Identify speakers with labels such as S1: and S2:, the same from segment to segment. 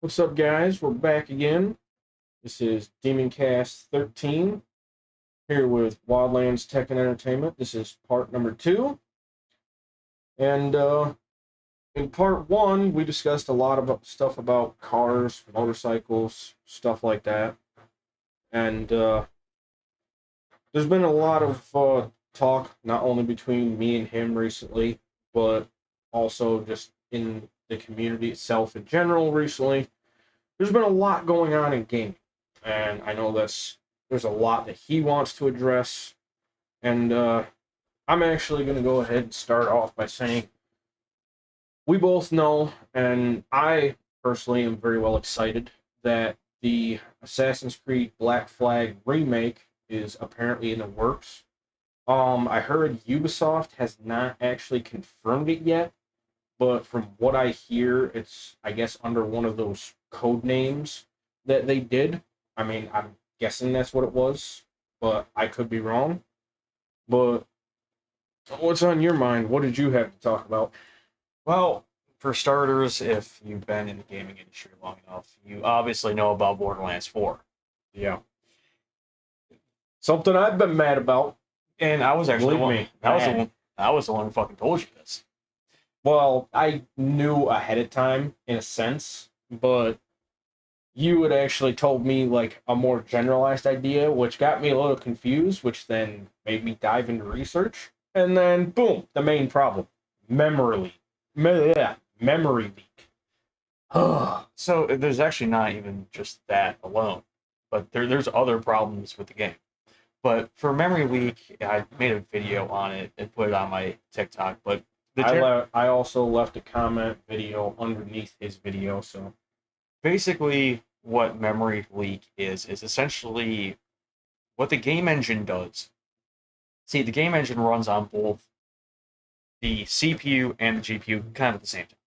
S1: What's up, guys? We're back again. This is DemonCast 13, here with Wildlands Tech and Entertainment. This is part number 2. And in part 1, we discussed a lot about stuff about cars, motorcycles, stuff like that. And there's been a lot of talk, not only between me and him recently, but also just in the community itself in general recently. There's been a lot going on in gaming, and I know there's a lot that he wants to address, and I'm actually going to go ahead and start off by saying we both know, and I personally am very well excited that the Assassin's Creed Black Flag remake is apparently in the works. I heard Ubisoft has not actually confirmed it yet, but from what I hear, it's, I guess, under one of those code names that they did. I mean, I'm guessing that's what it was, but I could be wrong. But what's on your mind? What did you have to talk about?
S2: Well, for starters, if you've been in the gaming industry long enough, you obviously know about Borderlands 4.
S1: Yeah. Something I've been mad about.
S2: And I was actually
S1: Believe me,
S2: I was the one who fucking told you this.
S1: Well, I knew ahead of time, in a sense, but you had actually told me like a more generalized idea, which got me a little confused, which then made me dive into research. And then, boom, the main problem. Memory leak. Memory leak.
S2: So there's actually not even just that alone, but there's other problems with the game. But for memory leak, I made a video on it and put it on my TikTok. But
S1: I also left a comment video underneath his video, so
S2: basically what memory leak is essentially what the game engine does. See, the game engine runs on both the CPU and the GPU kind of at the same time.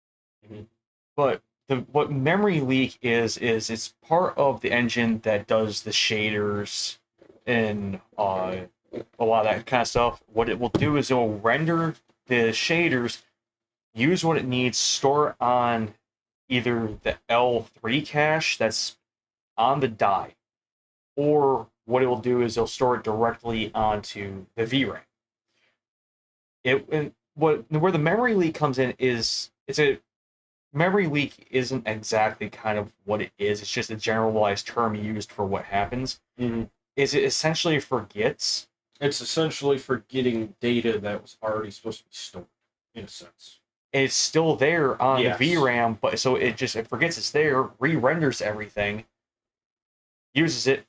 S1: Mhm.
S2: But what memory leak is it's part of the engine that does the shaders and a lot of that kind of stuff. What it will do is it will render the shaders, use what it needs, store it on either the L3 cache that's on the die, or what it will do is it'll store it directly onto the VRAM. Where the memory leak comes in is it's a memory leak isn't exactly kind of what it is. It's just a generalized term used for what happens.
S1: Mm-hmm.
S2: Is it essentially forgets?
S1: It's essentially forgetting data that was already supposed to be stored, in a sense.
S2: It's still there on
S1: Yes.
S2: the VRAM, but so it forgets it's there, re-renders everything, uses it,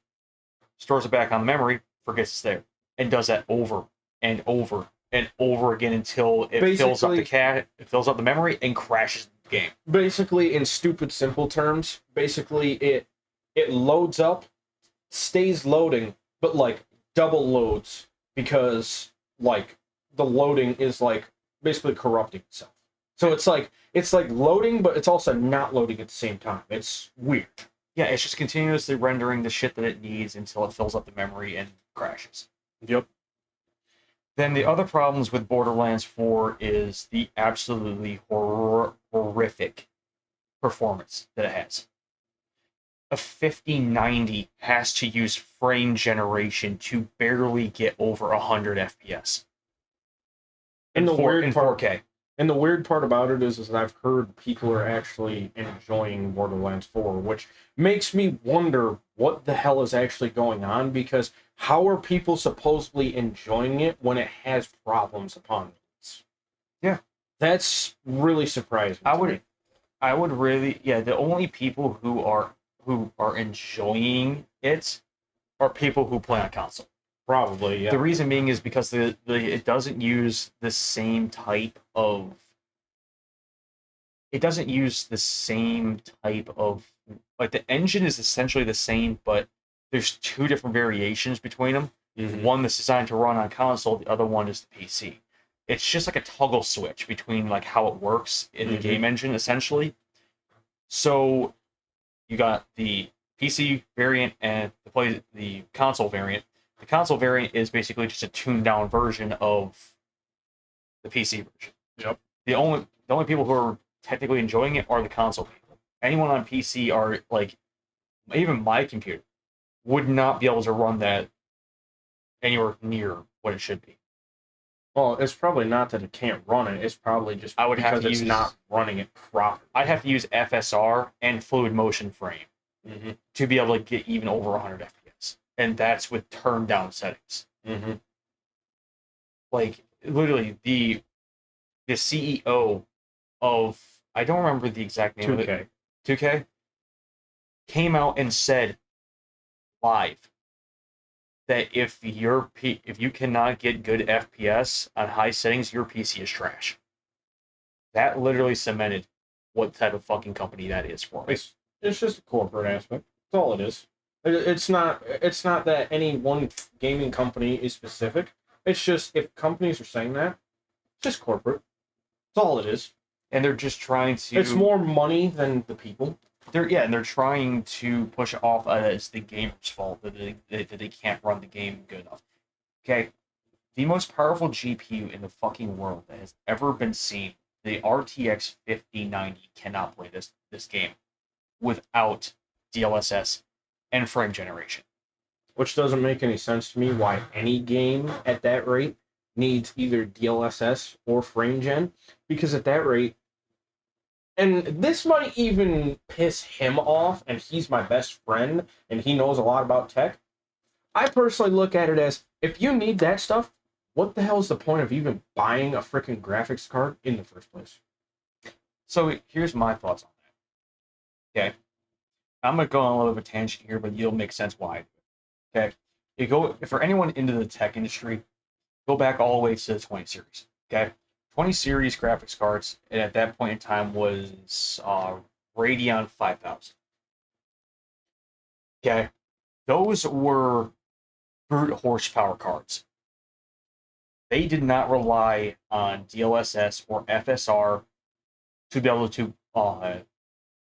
S2: stores it back on the memory, forgets it's there, and does that over and over and over again until it fills up it fills up the memory and crashes the game.
S1: Basically, in stupid simple terms, basically it loads up, stays loading, but like double loads because like the loading is like basically corrupting itself. So it's like loading, but it's also not loading at the same time. It's weird.
S2: Yeah, it's just continuously rendering the shit that it needs until it fills up the memory and crashes.
S1: Yep.
S2: Then the other problems with Borderlands 4 is the absolutely horrific performance that it has. A 5090 has to use frame generation to barely get over 100 FPS. In 4K.
S1: And the weird part about it is that I've heard people are actually enjoying Borderlands 4, which makes me wonder what the hell is actually going on, because how are people supposedly enjoying it when it has problems upon it?
S2: Yeah.
S1: That's really surprising.
S2: I would really, yeah, the only people who are enjoying it are people who play on console.
S1: Probably, yeah.
S2: The reason being is because it doesn't use the same type of like the engine is essentially the same, but there's two different variations between them.
S1: Mm-hmm.
S2: One that's designed to run on console, the other one is the PC. It's just like a toggle switch between like how it works in the game engine essentially. So you got the PC variant and the console variant. The console variant is basically just a tuned down version of the PC version.
S1: Yep.
S2: The only people who are technically enjoying it are the console people. anyone on PC or like even my computer would not be able to run that anywhere near what it should be.
S1: Well, it's probably not that it can't run it. It's probably just
S2: I would have
S1: because
S2: to
S1: it's
S2: use
S1: not running it properly.
S2: I'd have to use FSR and fluid motion frame to be able to get even over 100 FPS, and that's with turned down settings. Like literally, the CEO of I don't remember the exact name of it. 2K came out and said live that if you cannot get good FPS on high settings, your PC is trash. That literally cemented what type of fucking company that is for me.
S1: It's just a corporate aspect. That's all it is. It's not that any one gaming company is specific. It's just if companies are saying that, it's just corporate. That's all it is.
S2: And they're just trying to.
S1: It's more money than the people.
S2: And they're trying to push it off as the gamer's fault that they can't run the game good enough. Okay, the most powerful GPU in the fucking world that has ever been seen, the RTX 5090, cannot play this game without DLSS and frame generation.
S1: Which doesn't make any sense to me why any game at that rate needs either DLSS or frame gen, because at that rate, and this might even piss him off, and he's my best friend, and he knows a lot about tech. I personally look at it as, if you need that stuff, what the hell is the point of even buying a freaking graphics card in the first place?
S2: So here's my thoughts on that. Okay, I'm gonna go on a little bit of a tangent here, but you'll make sense why. Okay, for anyone into the tech industry, go back all the way to the 20 series. Okay, 20 series graphics cards, and at that point in time was Radeon 5000. Okay, those were brute horsepower cards. They did not rely on DLSS or FSR to be able to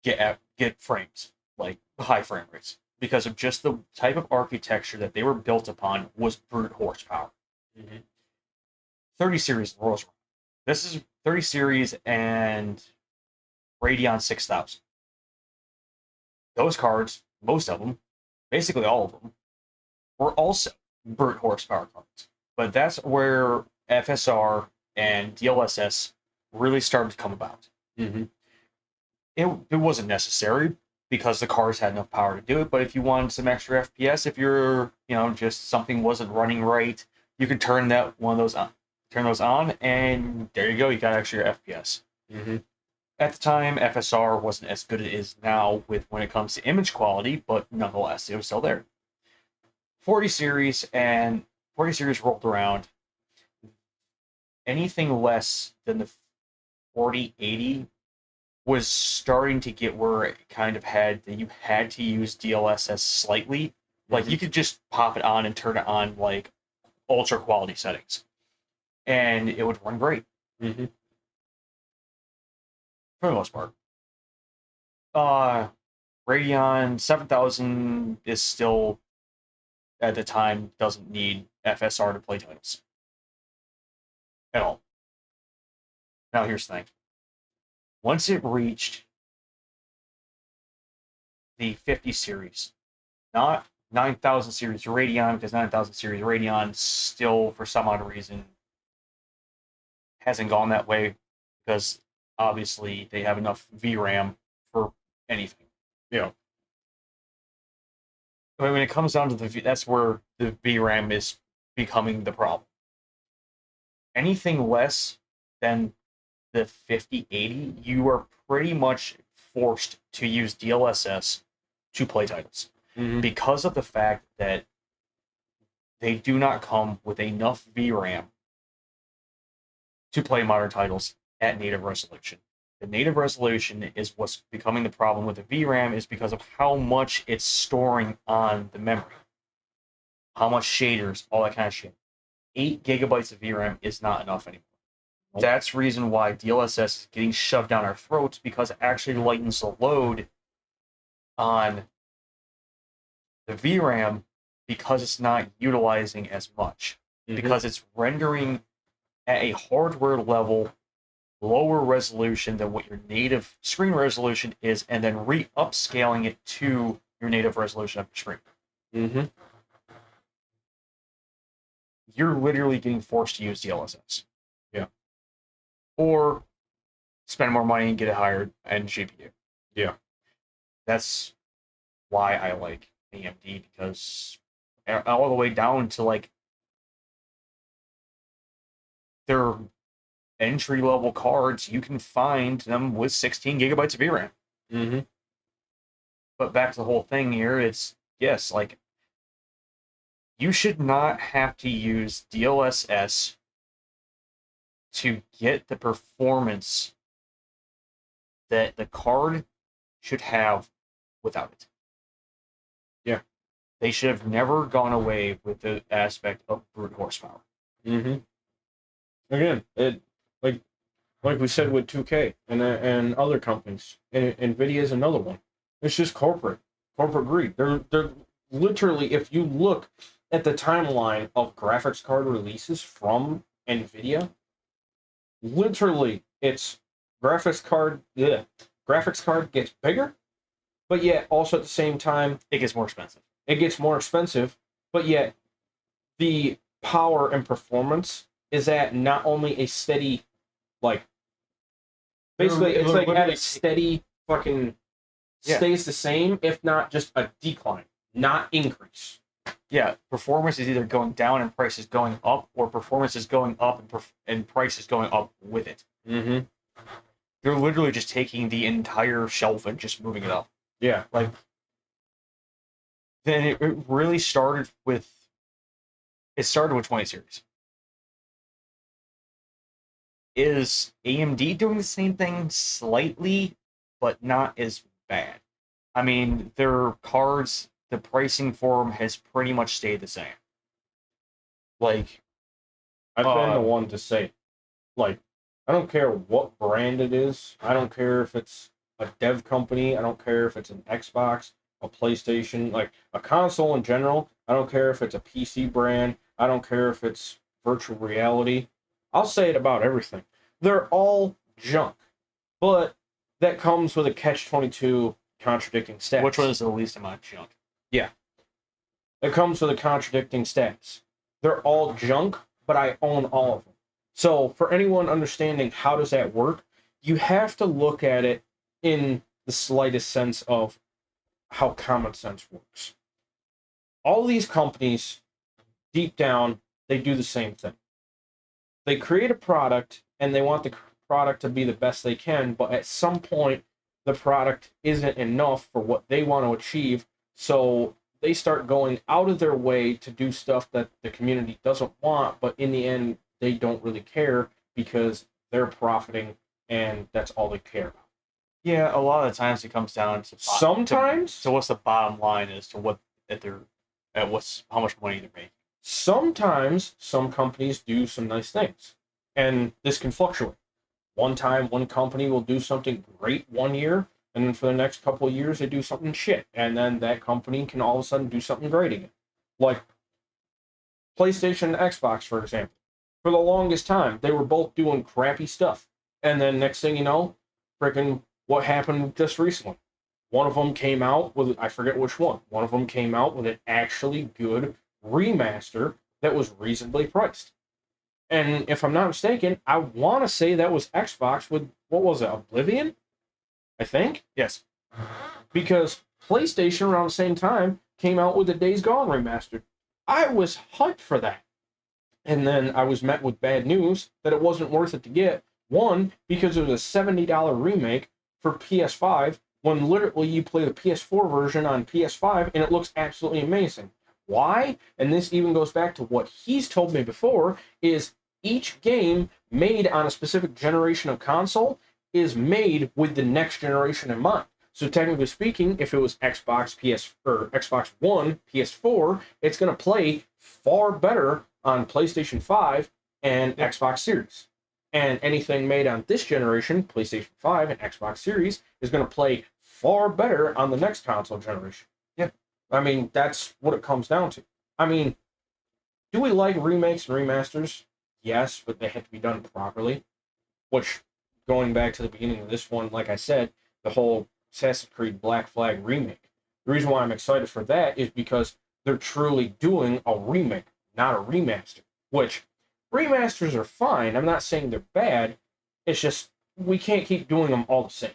S2: get frames, like high frame rates, because of just the type of architecture that they were built upon was brute horsepower. 30 series rolls around. This is 30 series and Radeon 6000. Those cards, most of them, basically all of them, were also brute horsepower cards. But that's where FSR and DLSS really started to come about. It wasn't necessary because the cards had enough power to do it, but if you wanted some extra FPS, if you're, just something wasn't running right, you could turn one of those on, and there you go, you got extra FPS. At the time, FSR wasn't as good as it is now when it comes to image quality, but nonetheless, it was still there. 40 series rolled around. Anything less than the 4080 was starting to get where it kind of you had to use DLSS slightly. Like, you could just pop it on and turn it on, like, ultra quality settings. And it would run great. For the most part. Radeon 7000 is still, at the time, doesn't need FSR to play titles. At all. Now, here's the thing. Once it reached the 50 series, not 9000 series Radeon, because 9000 series Radeon still, for some odd reason, hasn't gone that way, because obviously they have enough VRAM for anything. But when it comes down to that's where the VRAM is becoming the problem. Anything less than the 5080, you are pretty much forced to use DLSS to play titles, because of the fact that they do not come with enough VRAM to play modern titles at native resolution. The native resolution is what's becoming the problem with the VRAM, is because of how much it's storing on the memory. How much shaders, all that kind of shit. 8 gigabytes of VRAM is not enough anymore. That's the reason why DLSS is getting shoved down our throats, because it actually lightens the load on the VRAM, because it's not utilizing as much. Because it's rendering at a hardware level lower resolution than what your native screen resolution is, and then re-upscaling it to your native resolution of your screen.
S1: Mm-hmm.
S2: You're literally getting forced to use DLSS.
S1: Yeah.
S2: Or spend more money and get a higher end GPU.
S1: Yeah.
S2: That's why I like AMD, because all the way down to like their entry level cards, you can find them with 16 gigabytes of VRAM.
S1: Mm-hmm.
S2: But back to the whole thing here, it's yes, like you should not have to use DLSS to get the performance that the card should have without it.
S1: Yeah.
S2: They should have never gone away with the aspect of brute horsepower.
S1: Mm-hmm. Again, it like we said with 2K and other companies, and Nvidia is another one. It's just corporate greed. They're literally, if you look at the timeline of graphics card releases from Nvidia, literally it's graphics card gets bigger, but yet also at the same time
S2: It gets more expensive.
S1: it gets more expensive, but yet the power and performance is at not only a steady, like, basically it's like at a steady fucking stays the same, if not just a decline, not increase.
S2: Yeah, performance is either going down and price is going up, or performance is going up and price is going up with it.
S1: Mm-hmm.
S2: They're literally just taking the entire shelf and just moving it up.
S1: Yeah.
S2: Like, then it really started with 20 series. Is AMD doing the same thing slightly, but not as bad? I mean, their cards, the pricing for them has pretty much stayed the same. Like,
S1: I've been the one to say, like, I don't care what brand it is. I don't care if it's a dev company. I don't care if it's an Xbox, a PlayStation, like a console in general. I don't care if it's a PC brand. I don't care if it's virtual reality. I'll say it about everything. They're all junk. But that comes with a catch-22 contradicting stats.
S2: which one is the least amount of junk?
S1: Yeah. It comes with a contradicting stats. They're all junk, but I own all of them. So for anyone understanding how does that work, you have to look at it in the slightest sense of how common sense works. All these companies, deep down, they do the same thing. They create a product and they want the product to be the best they can, but at some point, the product isn't enough for what they want to achieve. So they start going out of their way to do stuff that the community doesn't want, but in the end, they don't really care because they're profiting and that's all they care about.
S2: Yeah, a lot of the times it comes down to
S1: Sometimes.
S2: So what's the bottom line as to what that they're at how much money they're making.
S1: Sometimes some companies do some nice things, and this can fluctuate. One time, one company will do something great one year, and then for the next couple of years, they do something shit, and then that company can all of a sudden do something great again. Like PlayStation and Xbox, for example. For the longest time, they were both doing crappy stuff, and then next thing you know, freaking what happened just recently? One of them came out with, I forget which one. One of them came out with an actually good remaster that was reasonably priced. And if I'm not mistaken, I want to say that was Xbox with, what was it, Oblivion? I think?
S2: Yes.
S1: Because PlayStation around the same time came out with the Days Gone remastered. I was hyped for that. And then I was met with bad news that it wasn't worth it to get. One, because it was a $70 remake for PS5, when literally you play the PS4 version on PS5 and it looks absolutely amazing. Why? And this even goes back to what he's told me before, is each game made on a specific generation of console is made with the next generation in mind. So technically speaking, if it was Xbox One, PS4, it's going to play far better on PlayStation 5 and Xbox Series. And anything made on this generation, PlayStation 5 and Xbox Series, is going to play far better on the next console generation.
S2: Yeah.
S1: I mean, that's what it comes down to. I mean, do we like remakes and remasters? Yes, but they have to be done properly. Which going back to the beginning of this one, like I said, the whole Assassin's Creed Black Flag remake. The reason why I'm excited for that is because they're truly doing a remake, not a remaster. Which remasters are fine. I'm not saying they're bad. It's just we can't keep doing them all the same.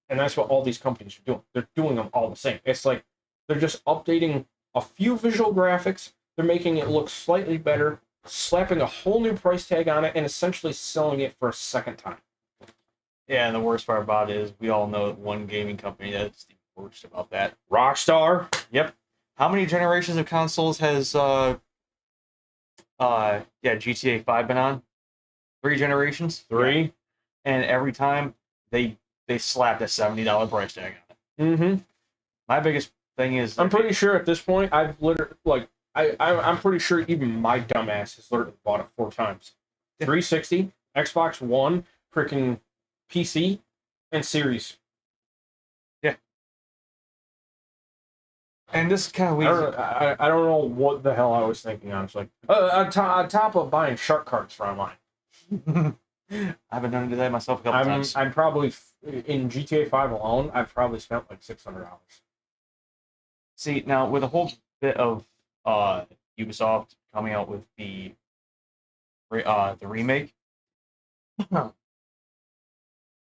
S1: And that's what all these companies are doing. They're doing them all the same. It's like they're just updating a few visual graphics. They're making it look slightly better, slapping a whole new price tag on it, and essentially selling it for a second time.
S2: Yeah, and the worst part about it is we all know one gaming company that's the worst about that.
S1: Rockstar.
S2: Yep. How many generations of consoles has GTA 5 been on? 3 generations?
S1: 3.
S2: Yeah. And every time they slapped a $70 price tag on it.
S1: Mm-hmm.
S2: My biggest thing is
S1: I'm pretty sure at this point I've literally I'm pretty sure even my dumbass has literally bought it 4 times. 360, Xbox One, freaking PC, and Series.
S2: Yeah. And this kind of leads.
S1: I don't know what the hell I was thinking, honestly. On top of buying shark cards for online.
S2: I've been known to do that myself a couple times.
S1: I'm probably in GTA 5 alone. I've probably spent like $600.
S2: See, now with a whole bit of Ubisoft coming out with the remake,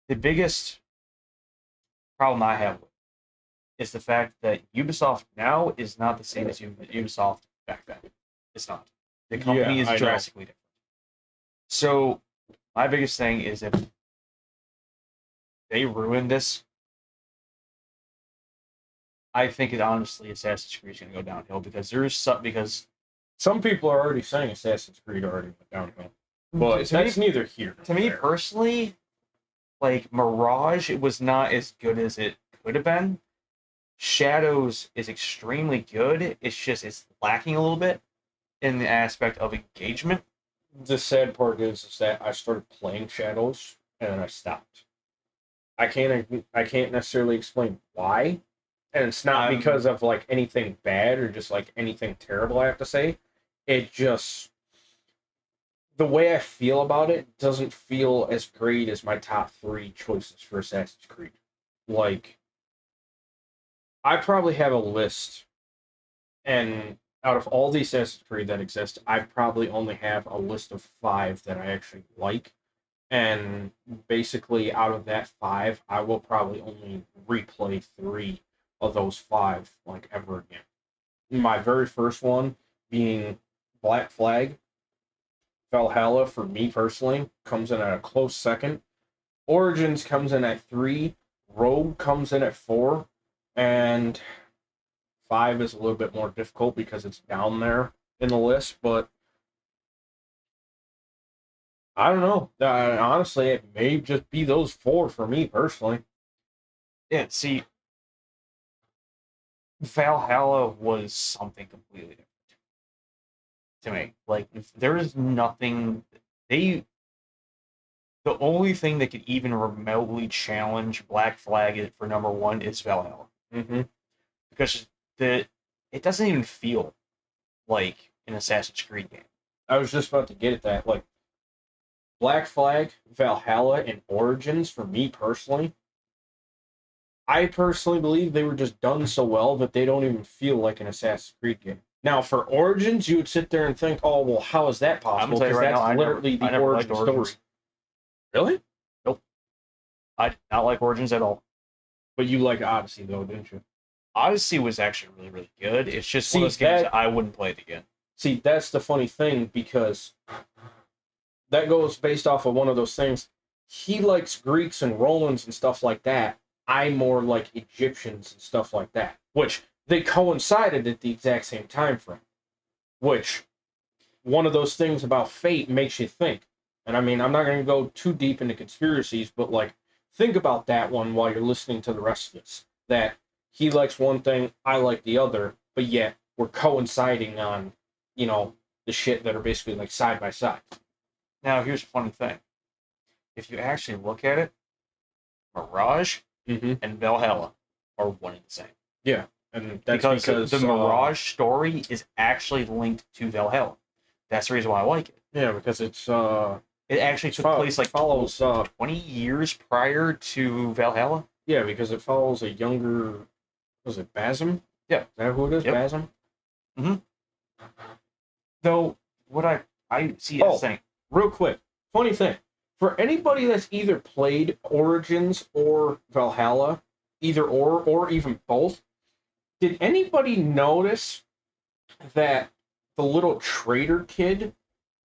S2: the biggest problem I have with it is the fact that Ubisoft now is not the same as Ubisoft back then. It's not. The company is drastically different. So my biggest thing is if they ruin this, I think it honestly Assassin's Creed is going to go downhill because
S1: some people are already saying Assassin's Creed already went downhill. But that's neither here nor
S2: to me personally, like Mirage, it was not as good as it could have been. Shadows is extremely good. It's lacking a little bit in the aspect of engagement.
S1: The sad part is that I started playing Shadows and then I stopped. I can't necessarily explain why, and it's not because of like anything bad or just like anything terrible. I have to say, it just the way I feel about it doesn't feel as great as my top 3 choices for Assassin's Creed. Like, I probably have a list, and out of all the Assassin's Creed that exist, I probably only have a list of 5 that I actually like. And basically, out of that 5, I will probably only replay 3 of those 5 like ever again. My very first one being Black Flag. Valhalla, for me personally, comes in at a close second. Origins comes in at 3. Rogue comes in at 4. And 5 is a little bit more difficult because it's down there in the list. But I don't know. Honestly, it may just be those 4 for me personally.
S2: Yeah, see, Valhalla was something completely different to me. Like, there is nothing the only thing that could even remotely challenge Black Flag for number 1 is Valhalla.
S1: Mm-hmm.
S2: Because it doesn't even feel like an Assassin's Creed game.
S1: I was just about to get at that. Like, Black Flag, Valhalla, and Origins, for me personally, I personally believe they were just done so well that they don't even feel like an Assassin's Creed game. Now, for Origins, you would sit there and think, oh, well, how is that possible? Because
S2: right
S1: that's literally the origin story. Really?
S2: Nope. I did not like Origins at all.
S1: But you liked Odyssey, though, didn't you?
S2: Odyssey was actually really, really good. It's just one of those games that I wouldn't play it again.
S1: See, that's the funny thing, because that goes based off of one of those things. He likes Greeks and Romans and stuff like that. I more like Egyptians and stuff like that, which they coincided at the exact same time frame. Which, one of those things about fate makes you think. And I mean, I'm not going to go too deep into conspiracies, but like, think about that one while you're listening to the rest of this. That he likes one thing, I like the other, but yet we're coinciding on, the shit that are basically like side by side.
S2: Now, here's a funny thing. If you actually look at it, Mirage and Valhalla are one and the same.
S1: Yeah, and that's because
S2: the Mirage story is actually linked to Valhalla. That's the reason why I like it.
S1: Yeah, because it's
S2: It actually took place like
S1: follows
S2: 20 years prior to Valhalla.
S1: Yeah, because it follows a younger, was it Basm?
S2: Yeah.
S1: Is that who it is?
S2: Yep.
S1: Basm?
S2: Mm-hmm. Though, what I see as saying...
S1: real quick, funny thing. For anybody that's either played Origins or Valhalla, either or even both, did anybody notice that the little trader kid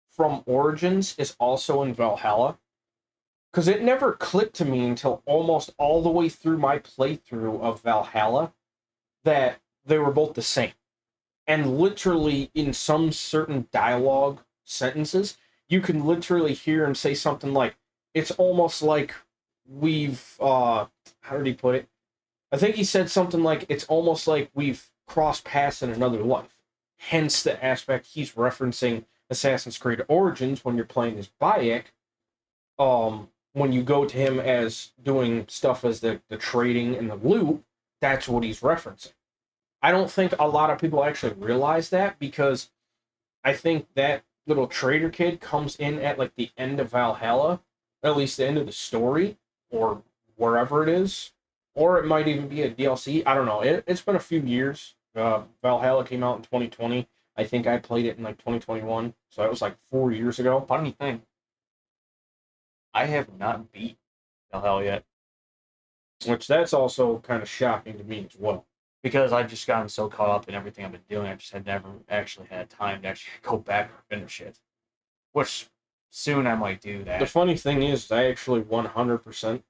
S1: from Origins is also in Valhalla? Because it never clicked to me until almost all the way through my playthrough of Valhalla that they were both the same. And literally, in some certain dialogue sentences, you can literally hear him say something like, it's almost like we've, how did he put it? I think he said something like, it's almost like we've crossed paths in another life. Hence the aspect he's referencing Assassin's Creed Origins when you're playing as Bayek. When you go to him as doing stuff as the trading and the loot, that's what he's referencing. I don't think a lot of people actually realize that, because I think that little trader kid comes in at like the end of Valhalla, at least the end of the story, or wherever it is, or it might even be a DLC. I don't know. It's been a few years. Valhalla came out in 2020. I think I played it in like 2021, so that was like 4 years ago.
S2: Funny thing, I have not beat Valhalla yet.
S1: Which that's also kind of shocking to me as well.
S2: Because I've just gotten so caught up in everything I've been doing, I just had never actually had time to actually go back and finish it. Which, soon I might do that.
S1: The funny thing is, I actually 100%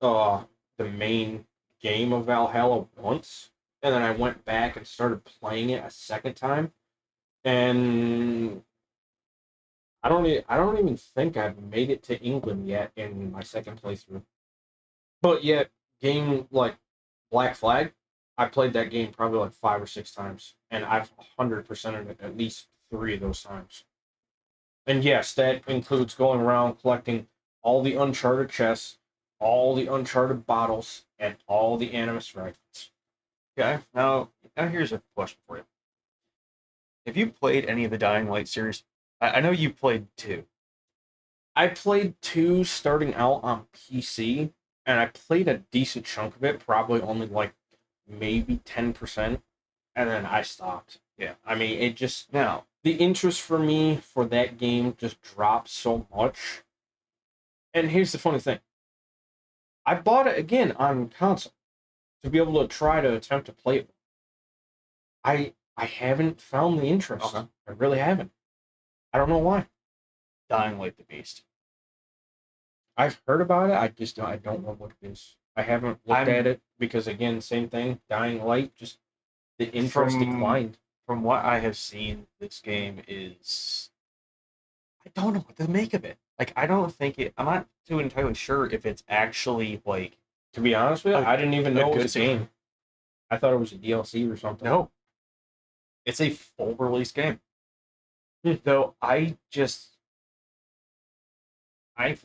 S1: the main game of Valhalla once, and then I went back and started playing it a second time, and I don't even think I've made it to England yet in my second playthrough. But yet, game like Black Flag, I played that game probably like 5 or 6 times, and I've 100%ed it at least 3 of those times. And yes, that includes going around collecting all the Uncharted chests, all the Uncharted bottles, and all the Animus fragments.
S2: Okay, now here's a question for you. Have you played any of the Dying Light series? I know you played 2.
S1: I played 2 starting out on PC, and I played a decent chunk of it, probably only like maybe 10%, and then I stopped.
S2: Yeah.
S1: I mean, it just,
S2: Now,
S1: the interest for me for that game just dropped so much. And here's the funny thing. I bought it again on console to be able to try to attempt to play it. I haven't found the interest.
S2: Okay.
S1: I really haven't. I don't know why.
S2: Dying Light the Beast.
S1: I've heard about it. I don't know what it is. I haven't looked at it because, again, same thing. Dying Light, just the interest declined.
S2: From what I have seen, this game is... I don't know what to make of it. Like, I don't think it... I'm not too entirely sure if it's actually, like...
S1: To be honest with you, I didn't even know it was a game. I thought it was a DLC or something.
S2: No. It's a full release game. Though I've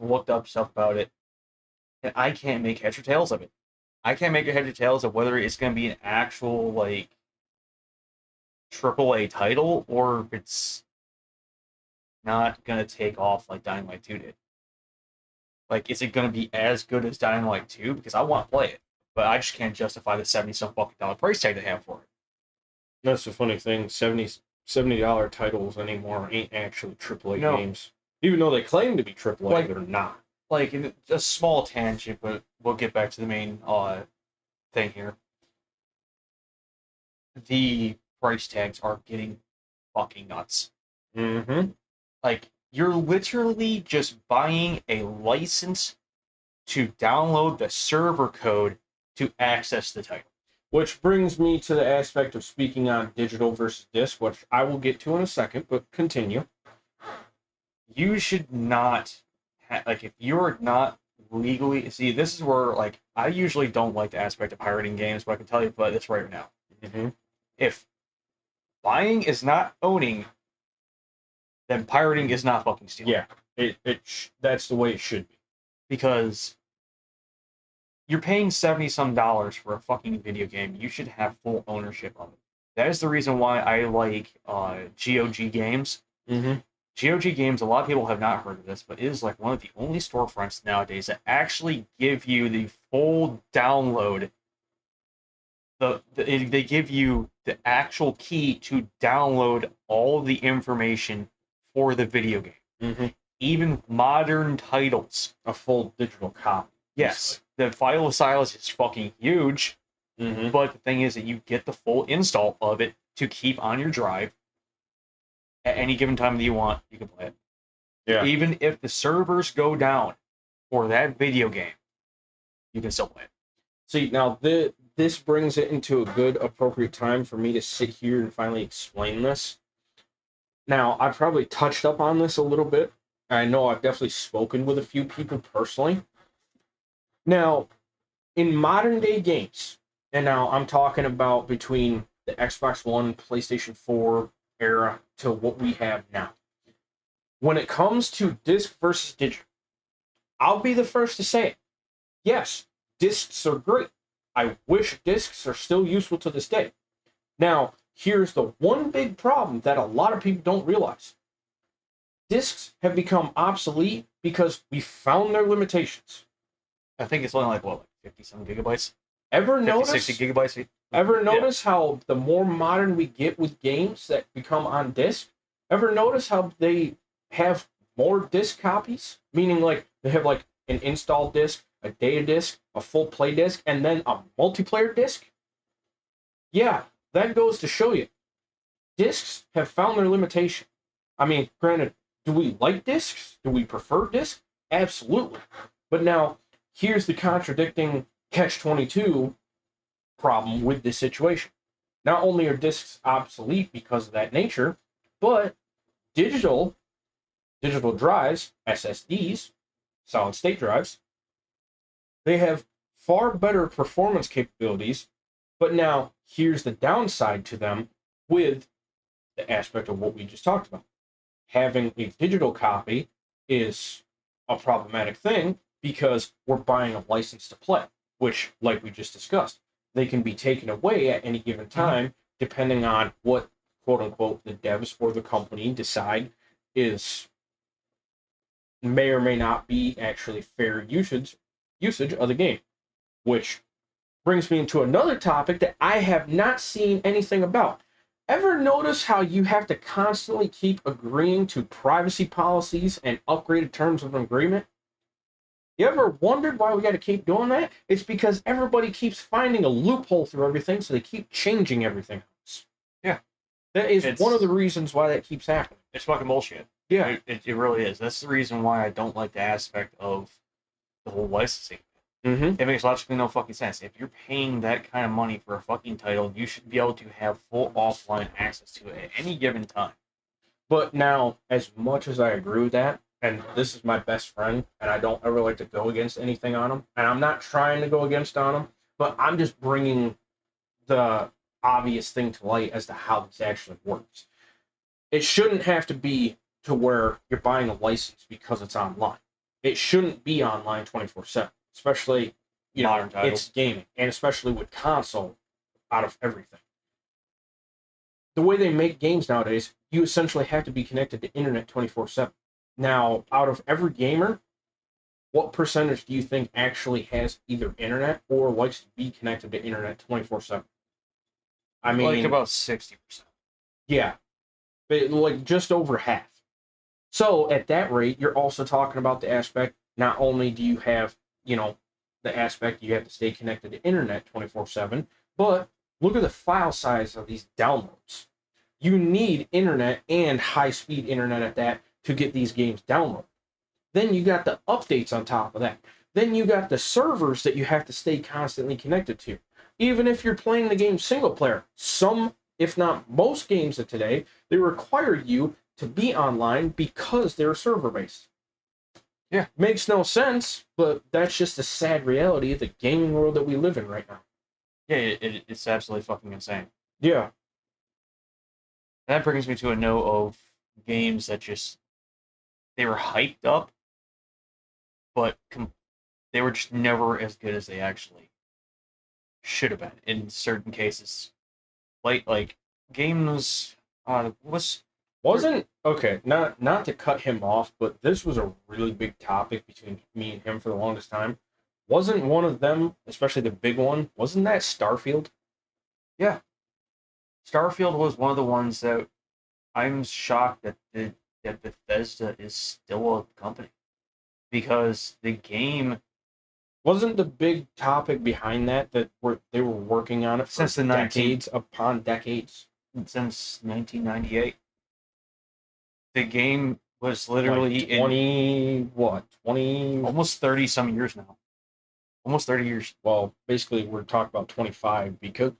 S2: looked up stuff about it, and I can't make heads or tails of it. I can't make a head or tails of whether it's going to be an actual, like, AAA title, or if it's not going to take off like Dying Light 2 did. Like, is it going to be as good as Dying Light 2? Because I want to play it, but I just can't justify the $70-some fucking price tag they have for it.
S1: That's the funny thing. $70 titles anymore ain't actually AAA games. Even though they claim to be AAA, they're not.
S2: Like, a small tangent, but we'll get back to the main thing here. The price tags are getting fucking nuts.
S1: Mm-hmm.
S2: Like, you're literally just buying a license to download the server code to access the title.
S1: Which brings me to the aspect of speaking on digital versus disc, which I will get to in a second, but continue.
S2: You should not, like, if you're not legally, see, this is where, like, I usually don't like the aspect of pirating games, but I can tell you about this right now.
S1: Mm-hmm.
S2: If buying is not owning, then pirating is not fucking stealing.
S1: Yeah, that's the way it should be.
S2: Because you're paying $70-some for a fucking video game. You should have full ownership of it. That is the reason why I like GOG games.
S1: Mm-hmm.
S2: GOG Games, a lot of people have not heard of this, but it is like one of the only storefronts nowadays that actually give you the full download. They give you the actual key to download all the information for the video game.
S1: Mm-hmm.
S2: Even modern titles.
S1: A full digital copy.
S2: Yes, the file size is fucking huge, but the thing is that you get the full install of it to keep on your drive. At any given time that you want, you can play it.
S1: Yeah.
S2: Even if the servers go down for that video game, you can still play it.
S1: See, now this brings it into a good, appropriate time for me to sit here and finally explain this. Now, I've probably touched up on this a little bit. I know I've definitely spoken with a few people personally. Now, in modern day games, and now I'm talking about between the Xbox One, PlayStation 4 era to what we have now. When it comes to disc versus digital, I'll be the first to say it. Yes, discs are great. I wish discs are still useful to this day. Now, here's the one big problem that a lot of people don't realize. Discs have become obsolete because we found their limitations.
S2: I think it's only like, what, like 50-some gigabytes?
S1: Ever
S2: 50,
S1: notice
S2: 60 gigabytes?
S1: Ever notice how the more modern we get with games that become on disc, ever notice how they have more disc copies? Meaning, like, they have, like, an install disc, a data disc, a full play disc, and then a multiplayer disc? Yeah, that goes to show you. Discs have found their limitation. I mean, granted, do we like discs? Do we prefer discs? Absolutely. But now, here's the contradicting catch-22 problem with this situation. Not only are discs obsolete because of that nature, but digital drives, SSDs, solid state drives, they have far better performance capabilities, but now here's the downside to them with the aspect of what we just talked about. Having a digital copy is a problematic thing because we're buying a license to play, which, like we just discussed, they can be taken away at any given time, depending on what, quote unquote, the devs or the company decide is may or may not be actually fair usage of the game. Which brings me into another topic that I have not seen anything about. Ever notice how you have to constantly keep agreeing to privacy policies and upgraded terms of agreement? You ever wondered why we got to keep doing that? It's because everybody keeps finding a loophole through everything, so they keep changing everything else.
S2: Yeah.
S1: That is one of the reasons why that keeps happening.
S2: It's fucking bullshit.
S1: Yeah.
S2: It really is. That's the reason why I don't like the aspect of the whole licensing.
S1: Mm-hmm.
S2: It makes logically no fucking sense. If you're paying that kind of money for a fucking title, you should be able to have full offline access to it at any given time.
S1: But now, as much as I agree with that, and this is my best friend, and I don't ever like to go against anything on him, and I'm not trying to go against on him, but I'm just bringing the obvious thing to light as to how this actually works. It shouldn't have to be to where you're buying a license because it's online. It shouldn't be online 24/7, especially, you know,
S2: Modern titles.
S1: it's gaming, and especially with console out of everything. The way they make games nowadays, you essentially have to be connected to internet 24/7. Now, out of every gamer, what percentage do you think actually has either internet or likes to be connected to internet 24/7? I mean,
S2: like about 60%.
S1: yeah, like just over half. So at that rate, you're also talking about the aspect, not only do you have, you know, the aspect you have to stay connected to internet 24/7, but look at the file size of these downloads. You need internet and high-speed internet at that to get these games downloaded. Then you got the updates on top of that. Then you got the servers that you have to stay constantly connected to. Even if you're playing the game single player, some, if not most games of today, they require you to be online because they're server-based.
S2: Yeah.
S1: Makes no sense, but that's just a sad reality of the gaming world that we live in right now.
S2: Yeah, it's absolutely fucking insane.
S1: Yeah.
S2: That brings me to a note of games that just, they were hyped up, but they were just never as good as they actually should have been in certain cases. Like games,
S1: Wasn't okay, not to cut him off, but this was a really big topic between me and him for the longest time. Wasn't one of them, especially the big one, wasn't that Starfield?
S2: Yeah, Starfield was one of the ones that I'm shocked that Bethesda is still a company because the game
S1: Wasn't the big topic behind that they were working on it for
S2: since the
S1: decades upon decades?
S2: since 1998, the game was
S1: Like
S2: literally in
S1: 20
S2: almost 30 some years now, almost 30 years.
S1: well, basically we're talking about 25 because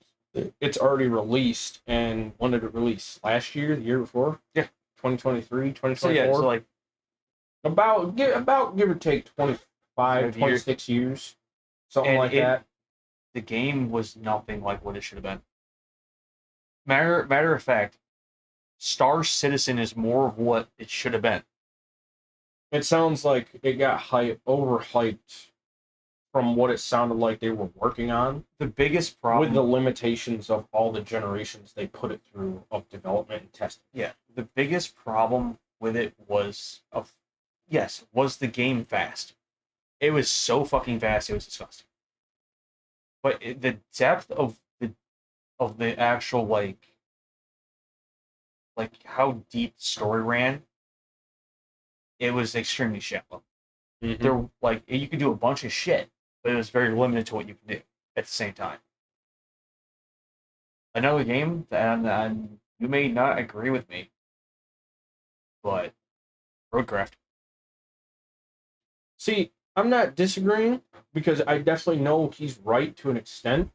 S1: it's already released. And when did it release? Last year, the year before?
S2: Yeah.
S1: 2023,
S2: So yeah, so like
S1: about give or take 25, 26 years, something like that.
S2: The game was nothing like what it should have been. Matter of fact, Star Citizen is more of what it should have been.
S1: It sounds like it got overhyped from what it sounded like they were working on.
S2: The biggest problem
S1: with the limitations of all the generations they put it through of development and testing.
S2: Yeah, the biggest problem with it was the game fast. It was so fucking fast, it was disgusting. But the depth of the actual like how deep the story ran, it was extremely shallow.
S1: Mm-hmm.
S2: There like you could do a bunch of shit, but it was very limited to what you can do at the same time. Another game, and you may not agree with me, but Roadcraft.
S1: See, I'm not disagreeing because I definitely know he's right to an extent,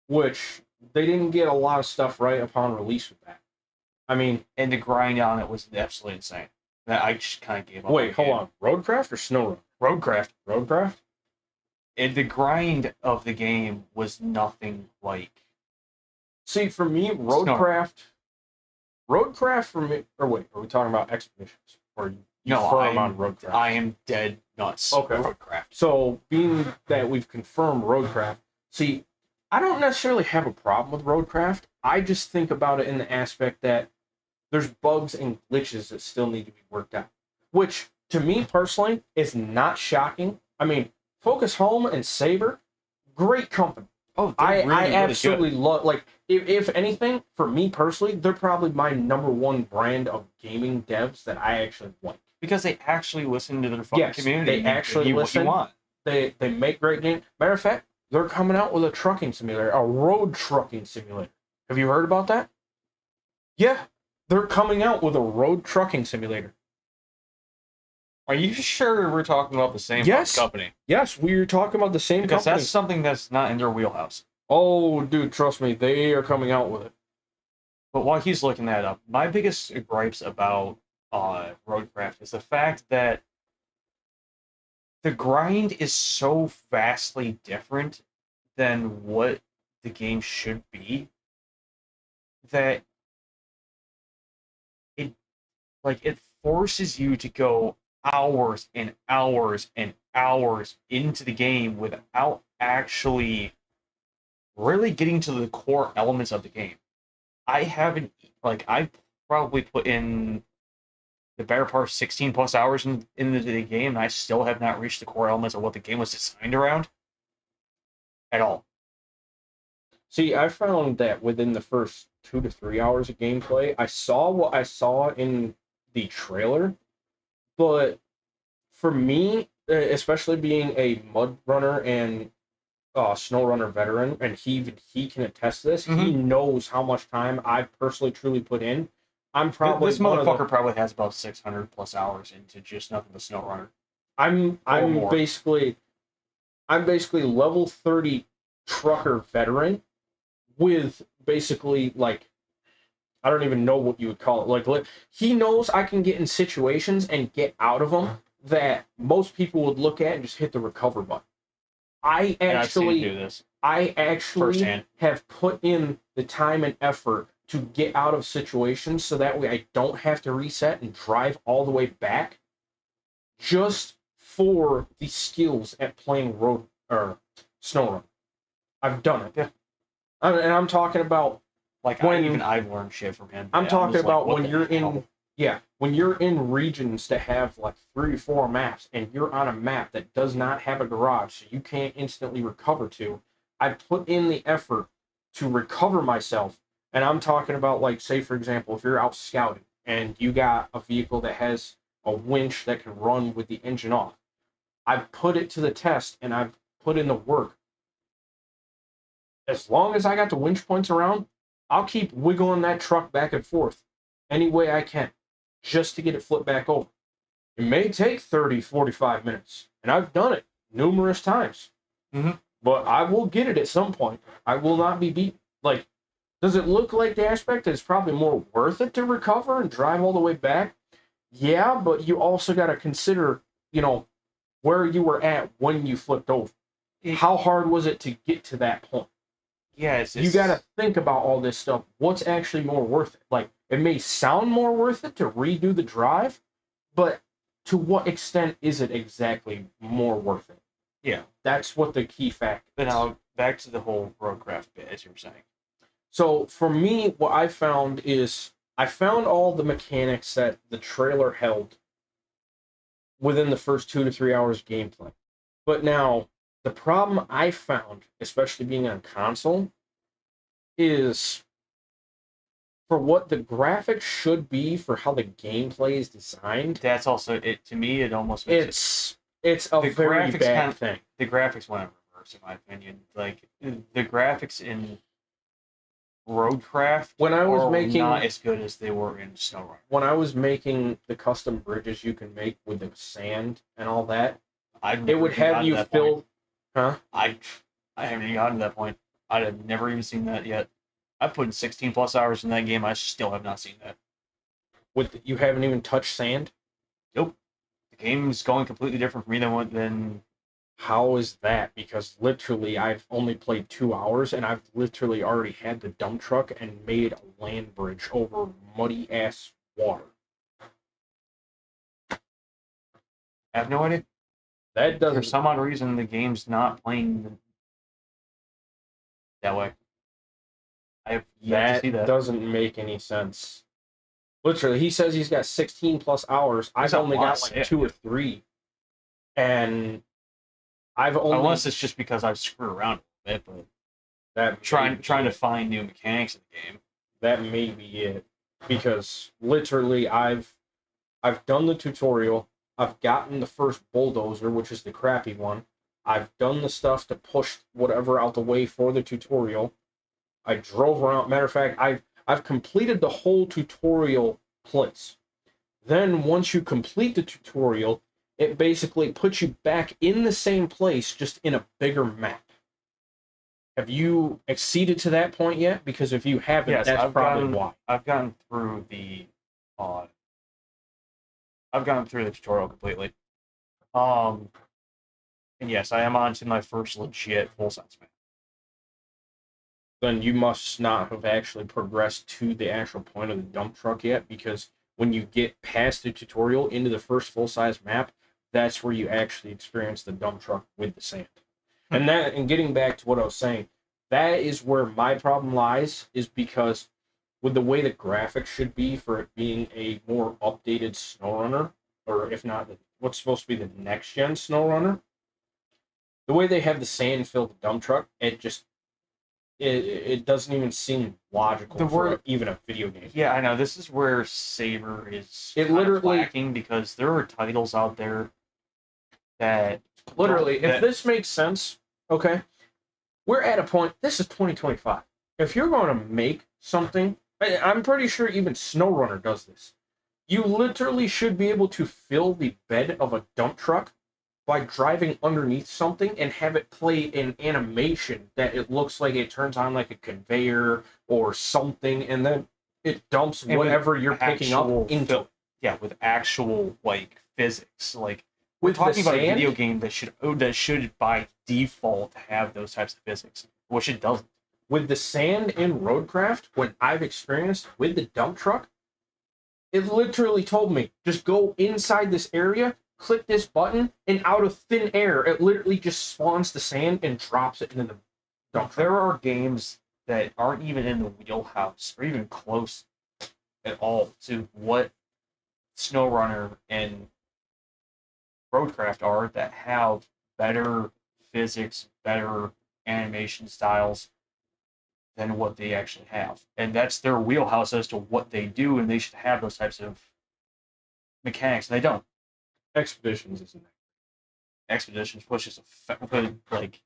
S1: which they didn't get a lot of stuff right upon release with that. I mean,
S2: and the grind on it was absolutely insane. That I just kind of gave up.
S1: Wait, hold on. Roadcraft or SnowRun?
S2: Roadcraft.
S1: Roadcraft?
S2: And the grind of the game was nothing like.
S1: See, for me, Roadcraft for me, or wait, are we talking about Expeditions? Or you firm on Roadcraft?
S2: I am dead nuts.
S1: Okay.
S2: Roadcraft.
S1: So, being that we've confirmed Roadcraft, see, I don't necessarily have a problem with Roadcraft. I just think about it in the aspect that there's bugs and glitches that still need to be worked out. Which, to me personally, is not shocking. I mean, Focus Home and Saber, great company.
S2: Oh,
S1: I absolutely love, like, if anything, for me personally, they're probably my number one brand of gaming devs that I actually like.
S2: Because they actually listen to their fucking community.
S1: They actually listen.
S2: What you want.
S1: They make great games. Matter of fact, they're coming out with a trucking simulator, a road trucking simulator. Have you heard about that? Yeah, they're coming out with a road trucking simulator.
S2: Are you sure we're talking about the same company?
S1: Yes, we're talking about the same company.
S2: Because that's something that's not in their wheelhouse.
S1: Oh, dude, trust me, they are coming out with it.
S2: But while he's looking that up, my biggest gripes about Roadcraft is the fact that the grind is so vastly different than what the game should be that it forces you to go hours and hours and hours into the game without actually really getting to the core elements of the game. I've probably put in the better part of 16 plus hours into the game, and I still have not reached the core elements of what the game was designed around at all.
S1: See, I found that within the first 2 to 3 hours of gameplay, I saw what I saw in the trailer, but for me, especially being a mud runner and snow runner veteran, and he can attest to this. Mm-hmm. He knows how much time I've personally truly put in. I'm probably
S2: this motherfucker probably has about 600 plus hours into just nothing but snow runner.
S1: I'm basically level 30 trucker veteran with basically, like, I don't even know what you would call it. Like, he knows I can get in situations and get out of them that most people would look at and just hit the recover button. I actually
S2: firsthand.
S1: have put in the time and effort to get out of situations so that way I don't have to reset and drive all the way back just for the skills at playing road or snow run. I've done it.
S2: Yeah.
S1: And I'm talking about
S2: I've learned shit from him.
S1: I'm talking about when you're in Yeah, when you're in regions that have like 3 or 4 maps and you're on a map that does not have a garage, so you can't instantly recover to, I put in the effort to recover myself. And I'm talking about, like, say, for example, if you're out scouting and you got a vehicle that has a winch that can run with the engine off, I've put it to the test and I've put in the work. As long as I got the winch points around, I'll keep wiggling that truck back and forth any way I can just to get it flipped back over. It may take 30, 45 minutes, and I've done it numerous times.
S2: Mm-hmm.
S1: But I will get it at some point. I will not be beaten. Like, does it look like the aspect is probably more worth it to recover and drive all the way back? Yeah, but you also got to consider, where you were at when you flipped over. How hard was it to get to that point?
S2: Yeah, it's
S1: You got to think about all this stuff. What's actually more worth it? Like, it may sound more worth it to redo the drive, but to what extent is it exactly more worth it?
S2: Yeah.
S1: That's what the key fact is.
S2: But now, back to the whole roadcraft bit, as you were saying.
S1: So, for me, what I found is I found all the mechanics that the trailer held within the first 2 to 3 hours of gameplay. But now, the problem I found, especially being on console, is for what the graphics should be for how the gameplay is designed.
S2: That's also it. To me, it almost makes
S1: it's a very bad thing.
S2: The graphics went in reverse, in my opinion. Like the graphics in Roadcraft
S1: when I was making
S2: not as good as they were in SnowRunner.
S1: When I was making the custom bridges you can make with the sand and all that, it would have you filled. Huh?
S2: I haven't even gotten to that point. I have never even seen that yet. I put in 16 plus hours in that game. I still have not seen that.
S1: You haven't even touched sand?
S2: Nope. The game's going completely different for me than.
S1: How is that? Because literally, I've only played 2 hours, and I've literally already had the dump truck and made a land bridge over muddy ass water.
S2: I have no idea.
S1: That doesn't.
S2: For some odd reason, the game's not playing that way. I have yet to see that.
S1: Doesn't make any sense. Literally, he says he's got 16 plus hours. I've only got like 2 or 3, and I've only.
S2: Unless it's just because I've screwed around a bit, but that trying to find new mechanics in the game.
S1: That may be it, because literally I've done the tutorial. I've gotten the first bulldozer, which is the crappy one. I've done the stuff to push whatever out the way for the tutorial. I drove around. Matter of fact, I've completed the whole tutorial place. Then once you complete the tutorial, it basically puts you back in the same place, just in a bigger map. Have you acceded to that point yet? Because if you haven't, yes, that's probably why.
S2: I've gone through the tutorial completely. And yes, I am on to my first legit full-size map.
S1: Then you must not have actually progressed to the actual point of the dump truck yet, because when you get past the tutorial into the first full-size map, that's where you actually experience the dump truck with the sand. And getting back to what I was saying, that is where my problem lies, is because with the way the graphics should be for it being a more updated SnowRunner, or if not, what's supposed to be the next-gen SnowRunner, the way they have the sand-filled dump truck, it doesn't even seem logical for even a video game.
S2: Yeah, I know. This is where Saber is literally lacking, because there are titles out there that
S1: literally, if this makes sense, okay, we're at a point. This is 2025. If you're going to make something, I'm pretty sure even SnowRunner does this. You literally should be able to fill the bed of a dump truck by driving underneath something and have it play an animation that it looks like it turns on like a conveyor or something, and then it dumps whatever you're picking up into it.
S2: Yeah, with actual like physics. Like we're talking about a video game that should by default have those types of physics, which it doesn't.
S1: With the sand in Roadcraft, when I've experienced with the dump truck, it literally told me, just go inside this area, click this button, and out of thin air, it literally just spawns the sand and drops it into the dump truck.
S2: There are games that aren't even in the wheelhouse or even close at all to what SnowRunner and Roadcraft are that have better physics, better animation styles than what they actually have. And that's their wheelhouse as to what they do, and they should have those types of mechanics. And they don't.
S1: Expeditions isn't that.
S2: Expeditions was just like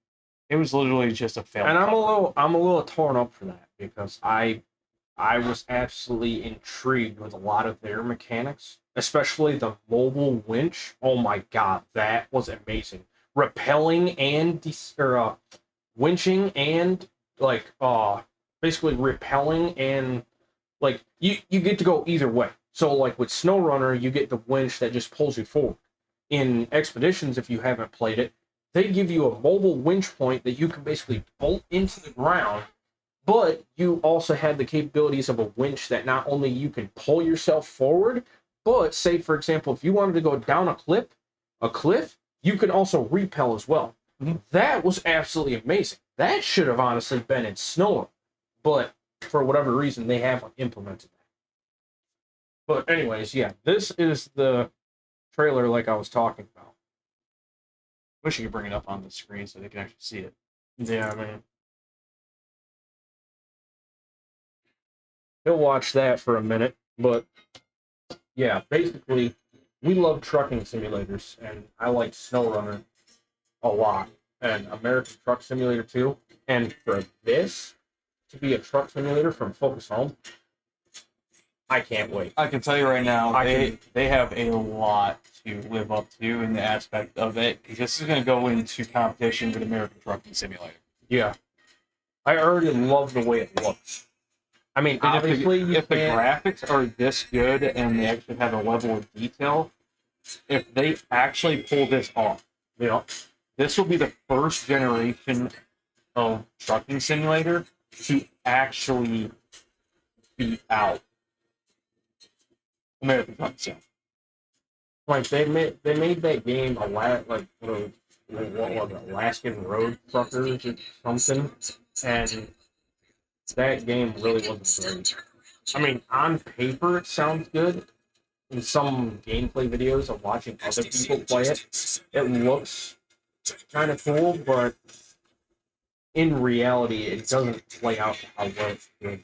S2: it was literally just a fail.
S1: And I'm a little torn up for that because I was absolutely intrigued with a lot of their mechanics, especially the mobile winch. Oh my god, that was amazing. Rappelling and winching and like basically repelling and like you get to go either way. So like with SnowRunner, you get the winch that just pulls you forward. In Expeditions, if you haven't played it, they give you a mobile winch point that you can basically bolt into the ground, but you also have the capabilities of a winch that not only you can pull yourself forward, but say for example, if you wanted to go down a cliff, you can also repel as well.
S2: Mm-hmm.
S1: That was absolutely amazing. That should have honestly been in Snow, but for whatever reason they haven't implemented that. But anyways, yeah, this is the trailer like I was talking about.
S2: Wish you could bring it up on the screen so they can actually see it.
S1: Yeah, I mean, he'll watch that for a minute, but yeah, basically, we love trucking simulators, and I like SnowRunner a lot, and American Truck Simulator too. And for this to be a truck simulator from Focus Home, I can't wait.
S2: I can tell you right now, they have a lot to live up to in the aspect of it. This is going to go into competition with American Trucking Simulator.
S1: Yeah, I already love the way it looks. I mean,
S2: and
S1: obviously,
S2: if the graphics are this good and they actually have a level of detail, if they actually pull this off,
S1: you know,
S2: this will be the first generation of trucking simulator to actually beat out American Trucking Sim.
S1: Like they made that game a lot like what was it, Alaskan Road Truckers or something, and that game really wasn't great. I mean, on paper it sounds good. In some gameplay videos of watching other people play it, it looks kind of cool, but in reality, it doesn't play out how well it should.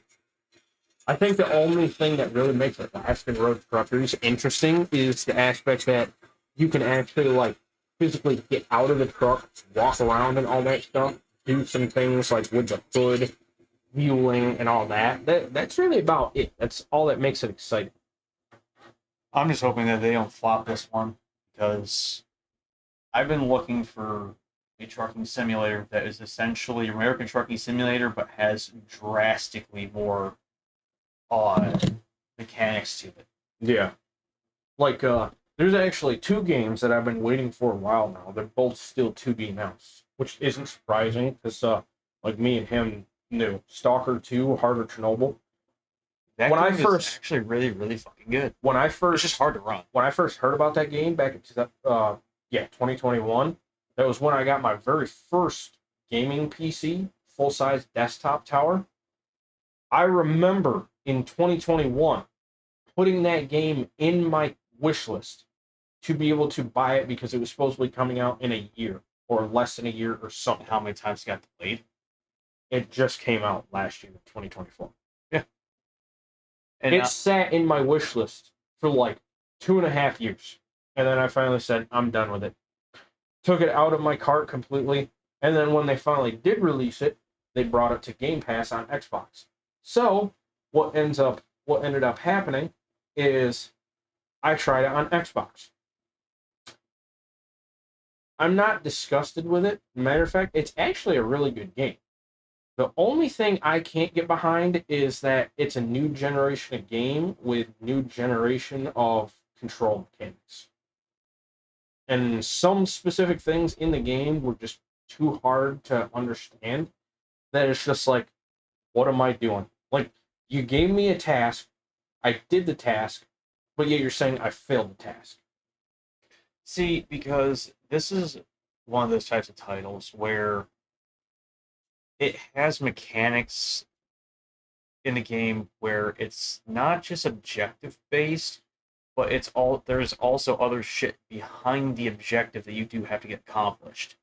S1: I think the only thing that really makes Alaskan Road Truckers interesting is the aspect that you can actually like physically get out of the truck, walk around, and all that stuff. Do some things like with the hood, fueling, and all that. That's really about it. That's all that makes it exciting.
S2: I'm just hoping that they don't flop this one because I've been looking for a trucking simulator that is essentially American Trucking Simulator but has drastically more mechanics to it.
S1: Yeah. Like, there's actually two games that I've been waiting for a while now. They're both still to be announced, which isn't surprising because, like me and him knew Stalker 2, Heart of Chernobyl.
S2: That when game is actually really, really fucking good.
S1: When I first,
S2: it's just hard to run.
S1: When I first heard about that game back in 2021, that was when I got my very first gaming PC, full-size desktop tower. I remember in 2021 putting that game in my wish list to be able to buy it because it was supposedly coming out in a year or less than a year or something.
S2: How many times it got delayed?
S1: It just came out last year, 2024.
S2: Yeah.
S1: And it sat in my wish list for like 2.5 years. And then I finally said, I'm done with it. Took it out of my cart completely. And then when they finally did release it, they brought it to Game Pass on Xbox. So what ended up happening is I tried it on Xbox. I'm not disgusted with it. Matter of fact, it's actually a really good game. The only thing I can't get behind is that it's a new generation of game with new generation of control mechanics. And some specific things in the game were just too hard to understand. That it's just like, what am I doing? Like, you gave me a task, I did the task, but yet you're saying I failed the task.
S2: See, because this is one of those types of titles where it has mechanics in the game where it's not just objective based, but there's also other shit behind the objective that you do have to get accomplished.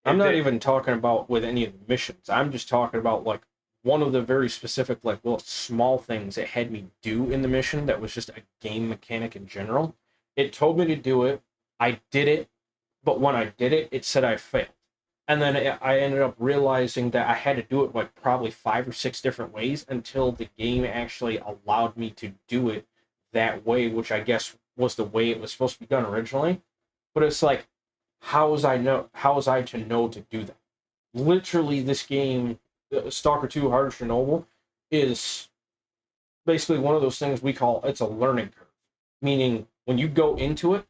S1: I'm
S2: If
S1: not
S2: it,
S1: even talking about with any of the missions. I'm just talking about like one of the very specific, like little small things it had me do in the mission that was just a game mechanic in general. It told me to do it. I did it, but when I did it, it said I failed. And then I ended up realizing that I had to do it like probably 5 or 6 different ways until the game actually allowed me to do it that way, which I guess was the way it was supposed to be done originally. But it's like, how was I to know to do that? Literally, this game, Stalker 2 Heart of Chernobyl, is basically one of those things we call it's a learning curve. Meaning, when you go into it,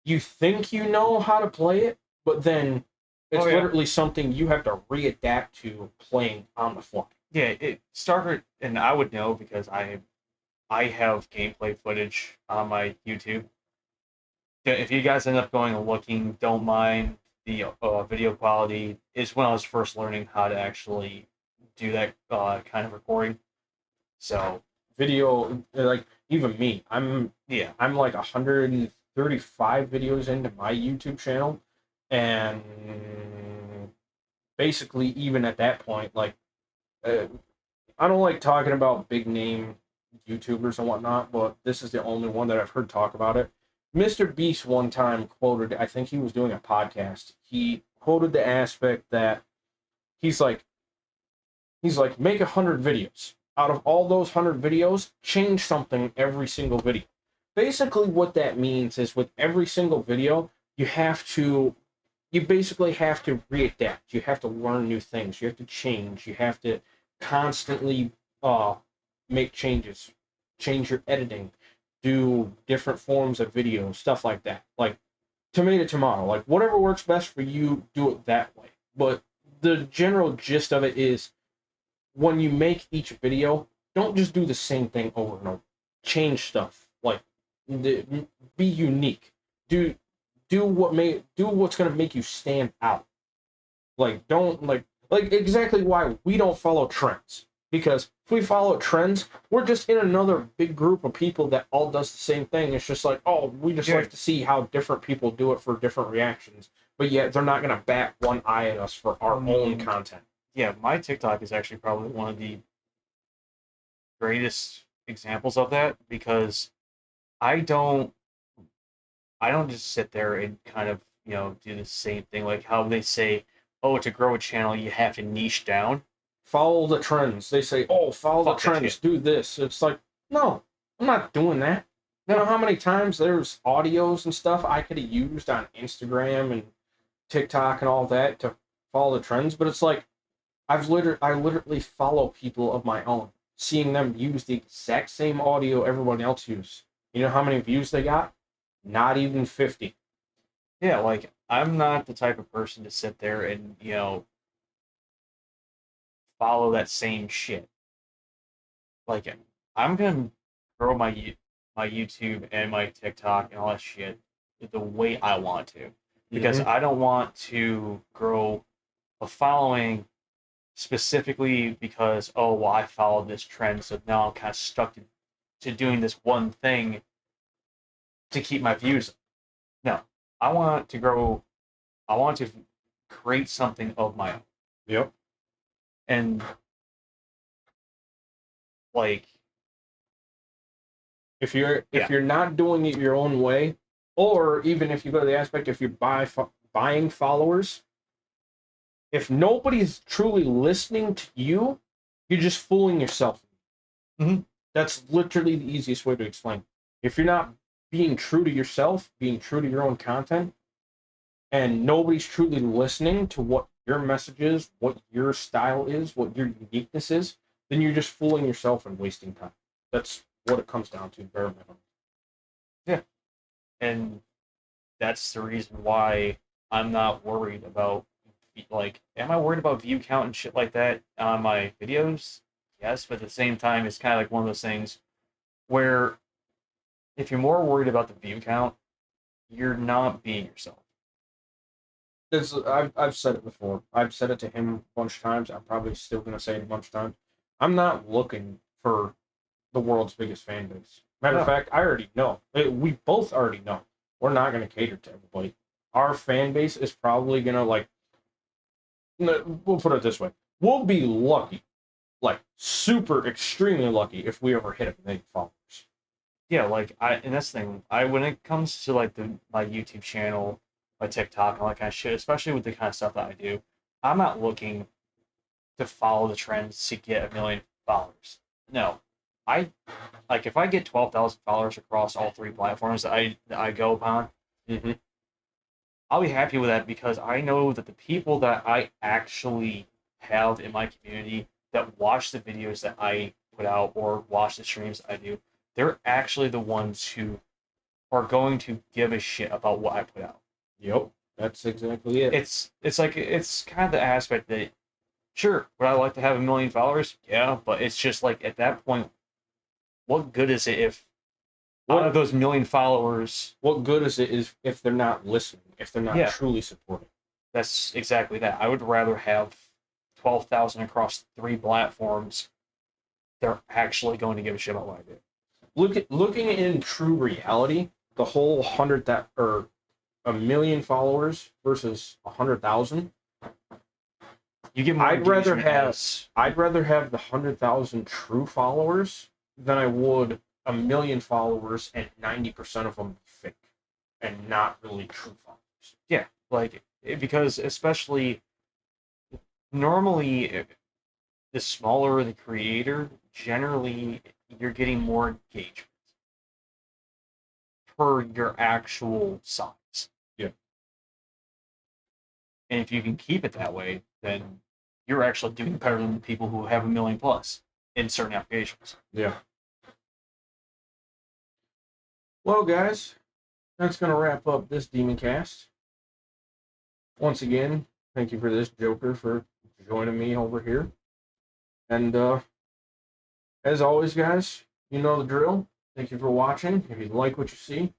S1: you think you know how to play it, but then it's
S2: oh yeah,
S1: literally something you have to readapt to playing on the fly.
S2: yeah, it Starker, and I would know because I have gameplay footage on my YouTube. Yeah, if you guys end up going and looking, don't mind the video quality. Is when I was first learning how to actually do that kind of recording. So
S1: Video, like even me,
S2: yeah,
S1: I'm like 135 videos into my YouTube channel, and basically even at that point, like uh, I don't like talking about big name YouTubers and whatnot, but this is the only one that I've heard talk about it. Mr. Beast one time quoted, I think he was doing a podcast. He quoted the aspect that he's like, make 100 videos. Out of all those 100 videos, change something every single video. Basically, what that means is with every single video, you basically have to readapt. You have to learn new things. You have to change. You have to constantly uh, make changes, change your editing, do different forms of video, stuff like that. Like tomato, like whatever works best for you, do it that way. But the general gist of it is when you make each video, don't just do the same thing over and over. Change stuff. Like be unique. Do do what's gonna make you stand out. Like don't like exactly why we don't follow trends. Because if we follow trends, we're just in another big group of people that all does the same thing. It's just like, oh, we just
S2: yeah,
S1: like to see how different people do it for different reactions. But yet they're not gonna bat one eye at us for our own content.
S2: yeah. My TikTok is actually probably one of the greatest examples of that because I don't I don't just sit there and kind of do the same thing like how they say, oh, to grow a channel you have to niche down.
S1: Follow the trends. They say, oh, follow the
S2: Fuck that
S1: trends,
S2: shit.
S1: do this. It's like, no, I'm not doing that. You know
S2: No,
S1: how many times there's audios and stuff I could have used on Instagram and TikTok and all that to follow the trends, but it's like I literally follow people of my own, seeing them use the exact same audio everyone else used. You know how many views they got? Not even 50.
S2: yeah, like I'm not the type of person to sit there and follow that same shit. Like I'm gonna grow my YouTube and my TikTok and all that shit the way I want to, because
S1: Mm-hmm.
S2: I don't want to grow a following specifically because, oh well, I followed this trend, so now I'm kind of stuck to doing this one thing to keep my views. No, I want to grow. I want to create something of my own,
S1: Yep.
S2: and like
S1: If
S2: yeah,
S1: you're not doing it your own way, or even if you go to the aspect if you're buying followers, if nobody's truly listening to you, you're just fooling yourself.
S2: mhm,
S1: That's literally the easiest way to explain. If you're not being true to yourself, being true to your own content, and nobody's truly listening to what your message is, what your style is, what your uniqueness is, then you're just fooling yourself and wasting time. That's what it comes down to, bare minimum.
S2: yeah, and that's the reason why I'm not worried about like, am I worried about view count and shit like that on my videos? Yes, but at the same time, it's kind of like one of those things where if you're more worried about the view count, you're not being yourself.
S1: I've said it before. I've said it to him a bunch of times. I'm probably still gonna say it a bunch of times. I'm not looking for the world's biggest fan base. Matter of
S2: Yeah.
S1: fact, I already know. We both already know. We're not going to cater to everybody. Our fan base is probably going to, like, we'll put it this way. We'll be lucky, like, super extremely lucky if we ever hit 1 million followers.
S2: Yeah, like and that's the thing. When it comes to like my YouTube channel, my TikTok, and all that kind of shit, especially with the kind of stuff that I do, I'm not looking to follow the trends to get 1 million followers. No, I like if I get 12,000 followers across all 3 platforms that I go upon,
S1: Mm-hmm.
S2: I'll be happy with that because I know that the people that I actually have in my community that watch the videos that I put out or watch the streams I do, they're actually the ones who are going to give a shit about what I put out.
S1: Yep, that's exactly it.
S2: It's kind of the aspect that sure, would I like to have 1 million followers? Yeah, but it's just like at that point, what good is it if out of those 1 million followers,
S1: what good is it is if they're not listening, if they're not
S2: yeah,
S1: truly supporting?
S2: that's exactly that. I would rather have 12,000 across 3 platforms. They're actually going to give a shit about what I do.
S1: Looking in true reality, the whole 1 million followers versus 100,000.
S2: You get more
S1: I'd rather
S2: engagement
S1: have
S2: as
S1: I'd rather have the 100,000 true followers than I would 1 million followers and 90% of them fake and not really true followers.
S2: yeah, like because especially normally the smaller the creator, generally you're getting more engagement per your actual size.
S1: Yeah.
S2: And if you can keep it that way, then you're actually doing better than the people who have 1 million plus in certain applications.
S1: Yeah. Well, guys, that's going to wrap up this DemonCast. Once again, thank you for this Joker for joining me over here. And as always, guys, you know the drill. Thank you for watching. If you like what you see,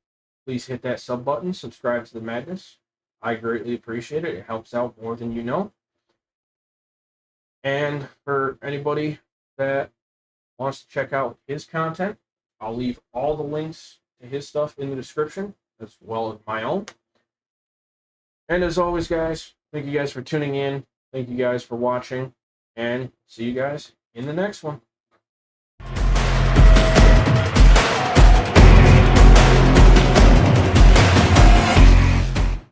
S1: please hit that sub button, subscribe to the madness. I greatly appreciate it. It helps out more than you know. And for anybody that wants to check out his content, I'll leave all the links to his stuff in the description, as well as my own. And as always, guys, thank you guys for tuning in. Thank you guys for watching. And see you guys in the next one.